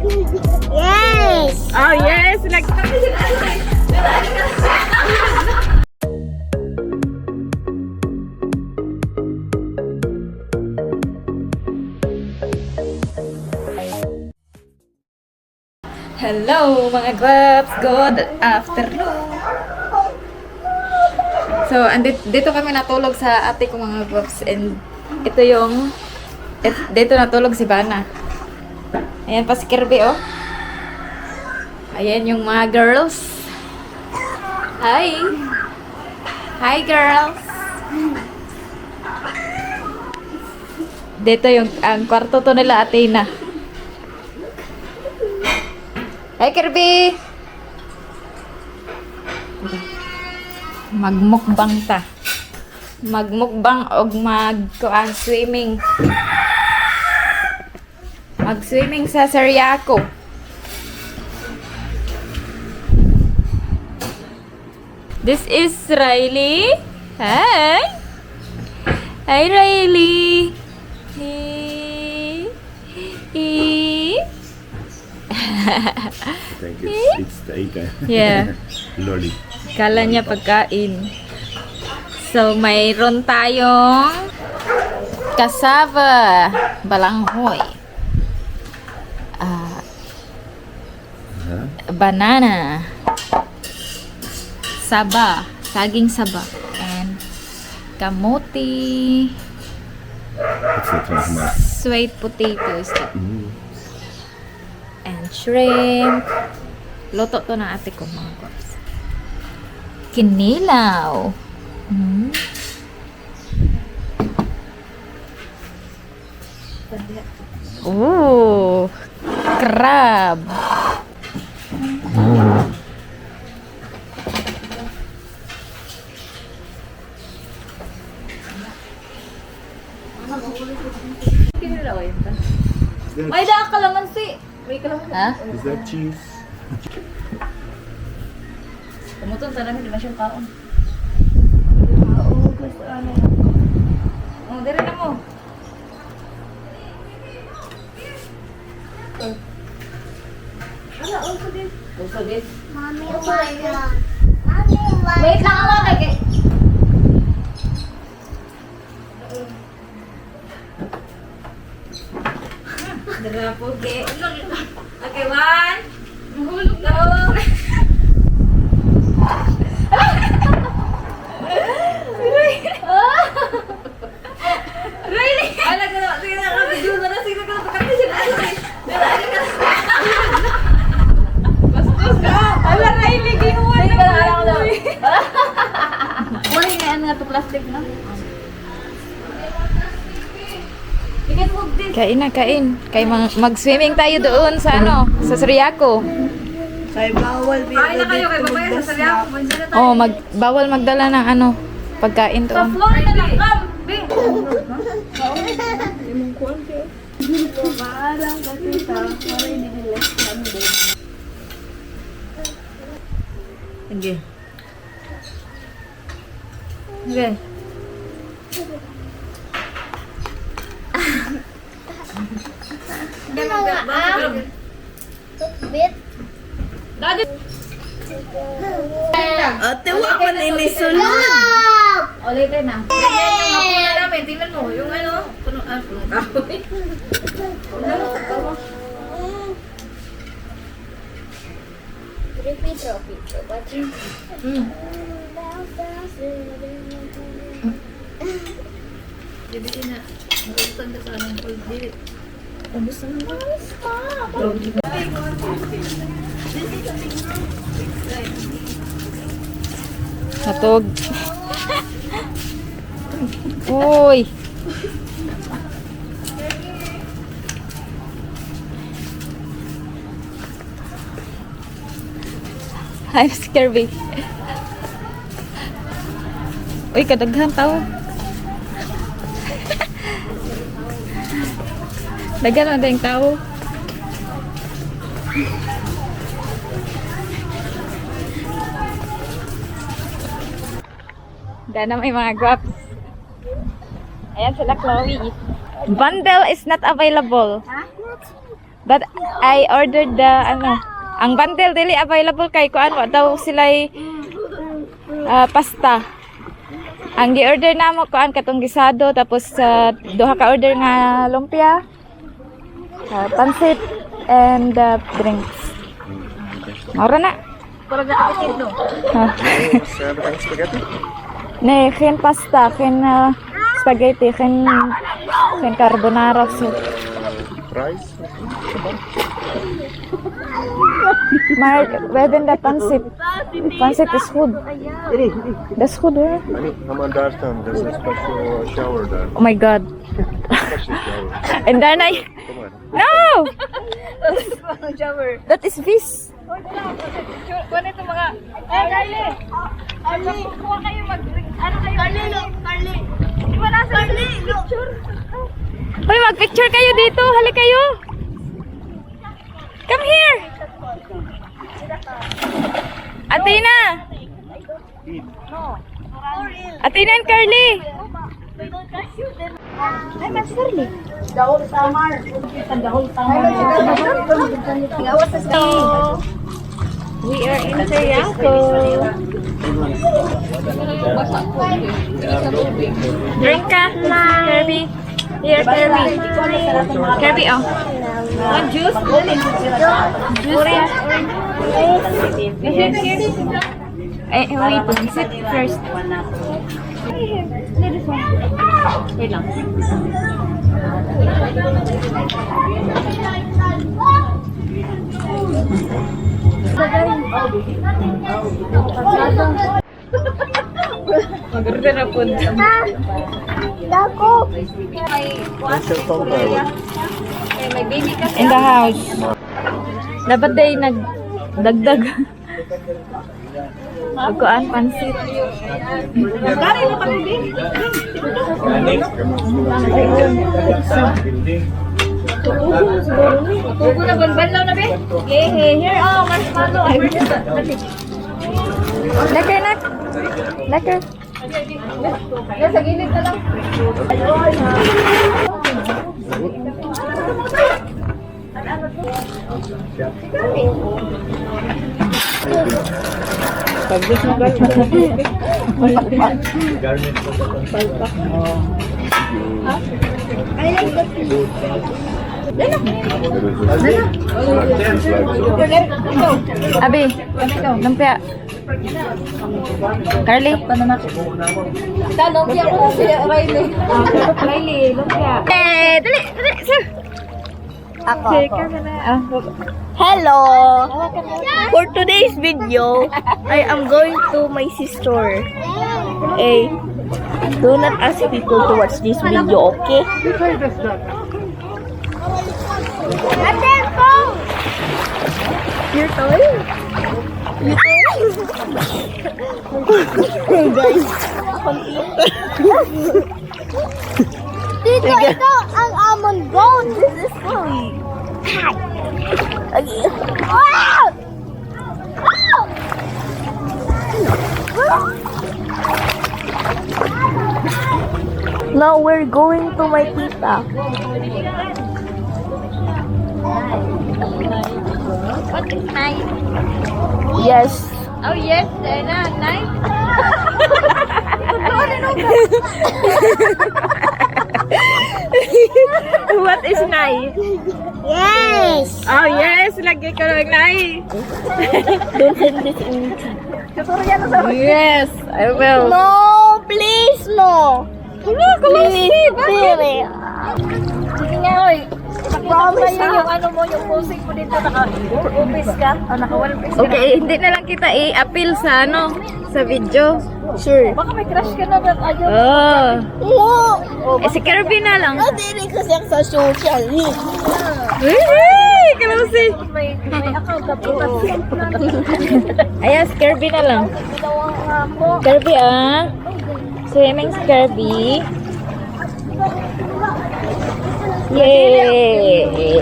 Yes! Oh, yes! Hello mga guwaps! Good afternoon! So, dito kami natulog sa ate ko mga guwaps. And ito yung dito natulog si Bana. Ayan pa si Kirby, oh. Ayan yung mga girls. Hi! Hi, girls! Dito yung ang kwarto to nila, Athena. Hi, Kirby! Magmukbang ta. Magmukbang og swimming. Mag-swimming sa Sariaco. This is Riley. Hi! Hi, Riley! Hey! Hey! I think it's the egg. Yeah. Lolly. Kala niya pagkain. So, mayroon tayong cassava, balanghoy, banana, saba, saging saba, and kamote, What's that talking about? sweet potatoes, and shrimp. Luto to ng ate ko, mga guys. Kinilaw. Ooh, crab. Kinilaw yun ta. May da kalamansi. May kalamansi. Ha? Is that cheese? Tumutong sa namin, di ba siyang kaon? Gusto ano. Oh, dire na mo. Ala, also this. Also this. Mommy, oh my God. Mommy, my Wait lang ako kay. Dire na po, okay. Okay, one. Mahulog na. Really? Ala ka na, sige na, video na na, sige na ka na, sige na, bastos ka! Ala, Riley, ginuwan na mo! Wala nga yan nga ito, plastic na. Kain na, kain. Mag-swimming tayo doon sa ano, sa Sariaco. Kay bawal Kain na kayo kay babaya sa Sariaco. Mandiyan na tayo. Oh, bawal magdala ng ano, pagkain Sa doon. floor na lang. Come, be. Parang kasi sa parang hindi nila kami. Sige. Okay. Ano nga bit? Daddy. Ate, wala ka na inisunod. Ulitin na. Yan yung hapuna namin. Tingnan mo. Yung ano. Puno kahoy. Dibitin na. Magustuhan ka sa anong cold dili. Natog. Uy. Hi, Kirby. Uy, kadaghan tao. Daghan na tayong tao. Dahil na may mga guwaps. Ayan sila, Chloe. Bundle is not available. But I ordered the ang bundle dili available kay kuan wa daw sila'y pasta. Ang gi-order namo kuan katong gisado tapos duha ka order nga lumpia, pansit and drinks. Mura na. Para nakakit no. Ne, kin pasta, kin spaghetti, kin carbonara soup. Price? Whether the pansit. Pansit is food. That's food, eh? I'm understand. There's a special shower there. Oh my God. Special shower. And then I... Come on. No! Shower. That is fish. Kuha nito mga... Carly! Kuha kayo mag... Ano kayo? Carly! Wala sa picture. Hoy, mag-picture kayo dito. Hali kayo. Come here. Athena. Athena and Carly. Ay, Mas Carly. Dahol samar. Dahol samar. Gawas sa stage. We are in Teriyako. Drink ka, Kirby. Here, Kirby. Kirby, oh. Want juice? Juice? Wait, sit first. Wait lang. Mag-order na po. Dako. Special counter. In the house. Dapat day nagdagdag. Pagkuan pansit. Kari na kami din. Tugo na banlaw na be. Here, oh, marshmallow. Lekker nak. Lekker. Sa gilid na lang. Abi, lumpia. Carly. Tanong niya ko si Riley. Riley, lumpia. Dali, sir. Ako. Hello. For today's video, I am going to my sister. Hey, do not ask people to watch this video, okay? Your toy? Hey guys. Dito, ito ang almond gold. This is toy. Wow! Now we're going to my tita. What is nice? Yes. Oh yes, nice. What is nice? Yes. Oh yes, lagi ko ng nice. Don't send this in. Yes, I will. No, please no. Please, really. Sige nga, oy. Promise Sa'yo yung ano mo, yung posing mo dito, naka-office ka, o naka-one piece ka. Okay, hindi na lang kita i-appeal sa sa video. Sure. Baka may crush ka na, ayaw. Oh. No. Si Kirby na lang. Hindi kasi ako sa social media. Hey, kalusi. May account na po. Ayan, si Kirby na lang. Ginawa nga po. Kirby, swimming si Kirby. Yay!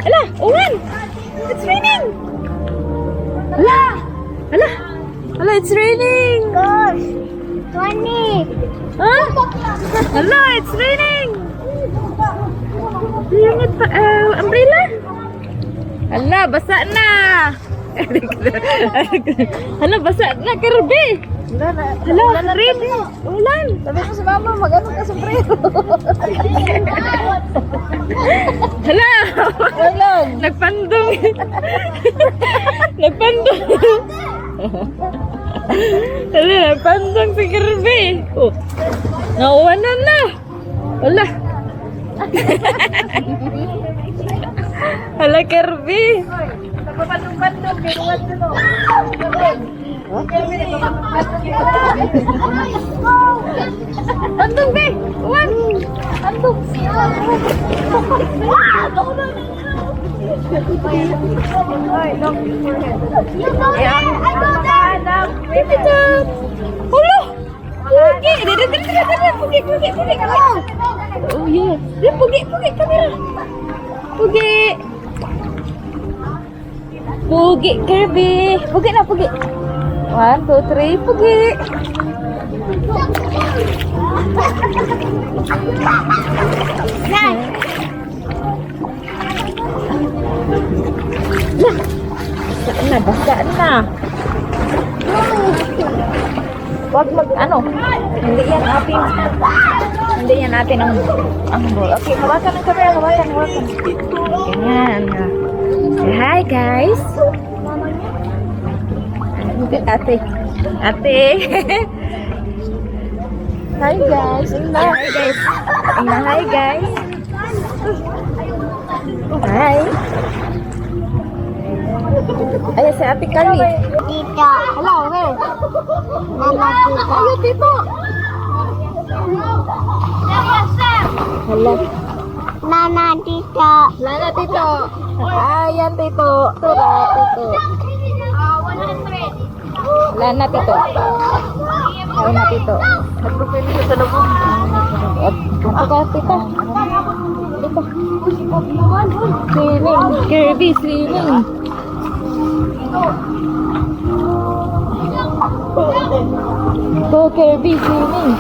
Ala, uwan! It's raining! Ala! Ala! Ala, it's raining! Gosh, 20. Ah! Hala, it's raining! Ingat pa, umbrella? Hala, basa na! Hala, basa na, Kirby! Hala, rain! Ulan! Sabi ko sa mama, mag-ano ka sombrero. Hala! Walang. Nagpandong! Nagpandong! Hala, nagpandong si Kirby! Oh, nauwanan na! Hala! Hala, Kirby! Nagpapandong-pandong, binuwan ko no. Andong, be! Uwan! Andong. Ulo! Pugi! Pugi, pugi, pugi! Oh, yeah! Pugi, pugi, kamera! Pugi! Pugi, Kirby! Pugi na, pugi! 1, 2, 3, pugi! Basa na. Wag ano, hindi yan ating, hindi yan natin ang ball. Okay, hawakan ng camera, hawakan. Ganyan. Say hi, guys. Ate. Hi, guys. Hi, guys. Hi. Ayan si Ate Kali. Tita. Hello, hey. Mama, tita. Ayo, Tito. Hello. Nana, tita. Lana, Tito. Ayan, Tito. Tura, Tito. 100. Lana, Tito. Lana, Tito. Nagpapili siya sa lubong. Ito, Tito. Swimming. Kirby, swimming. Go, Kirby, swimming.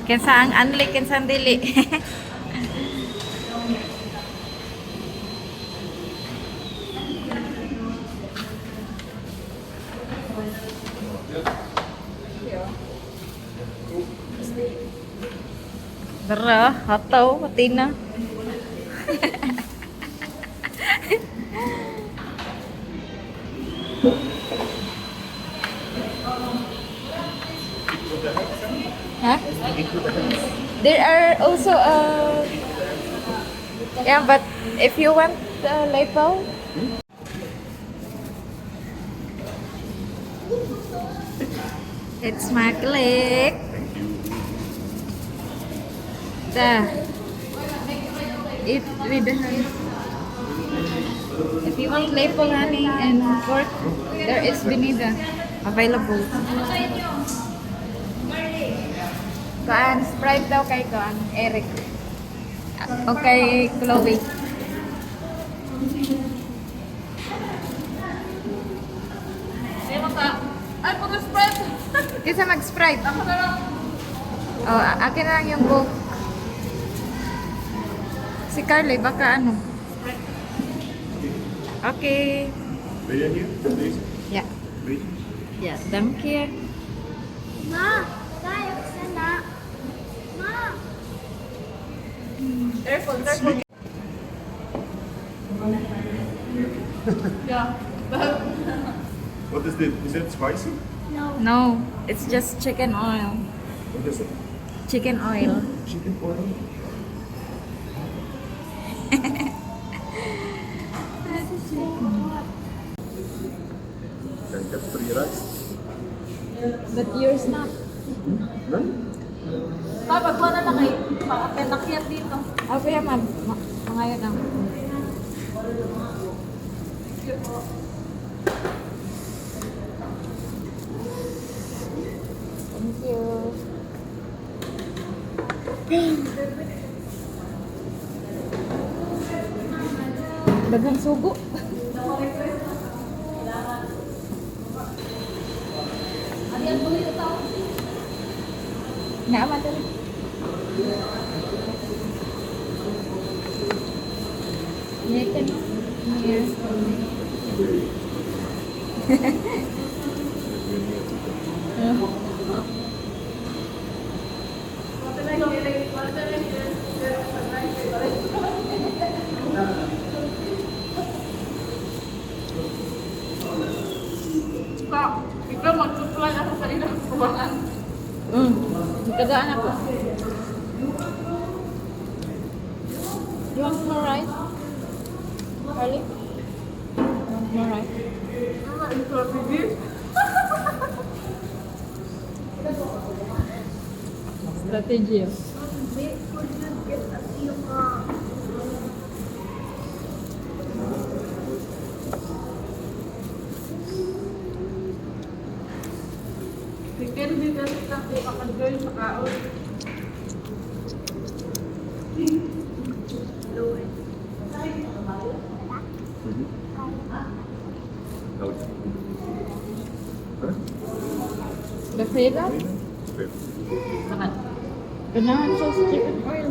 Kinsa ang anli, kinsa ang dili. Dara, hataw, pati na. Huh? There are also yeah, but if you want lipo, it's my click. Eat with the hands. If you want lipo, honey, and pork, there is binida available. Kaan, Sprite daw kay Kaan, Eric. Okay, Chloe. Ay, pag-Sprite. Kisa mag-Sprite. Oh, akin na lang yung Coke. Si Carly, baka ano? Okay. Ready here, please? Yeah. Ready? Yeah, thank you. Ma, tayo sana. Ma. Careful. What is it? Is it spicy? No, it's just chicken oil. What is it? Chicken oil. Chicken oil? Can I get 3 rice? But yours not. No? Papa, kuha na lang kayo. Pakapenak yan dito. Okay, mga yun lang. Thank you. Daghang sugo. Naaman tadi. Ini kan. Yes. Kak, ikaw mag-supply ako sa ilang kubangan. Tagaan ako. You want more rice? Harley? You want more rice? Strategy. Sikir din kasi kasi kapag-join sa kaon. The freedom? Nakan. Ganahan siya sa chicken oil.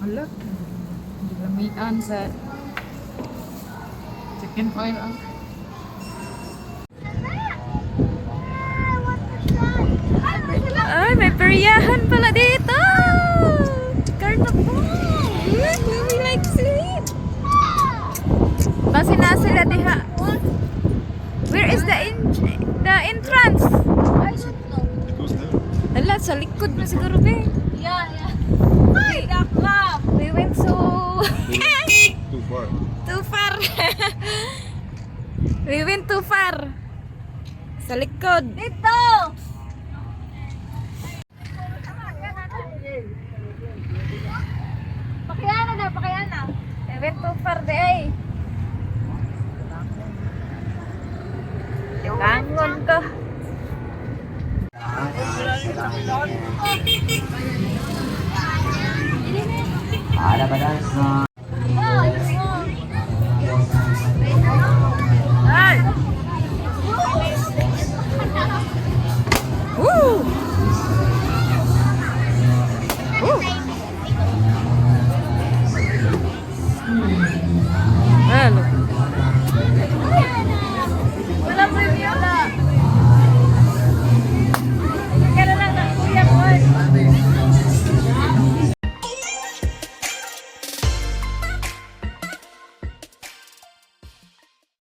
Wala. Lamian sa chicken oil. Ay, may peryahan pala dito! Carnival! We like sleep! Basi na sila diha. Where is the entrance? I should know. It was there. Ala, sa likod na siguro, be. Yeah. Ay, the club. We went so... Too far. too far. We went too far. Sa likod. Dito! Pakiyana. We went too far, day. Bangon ko. Ada badan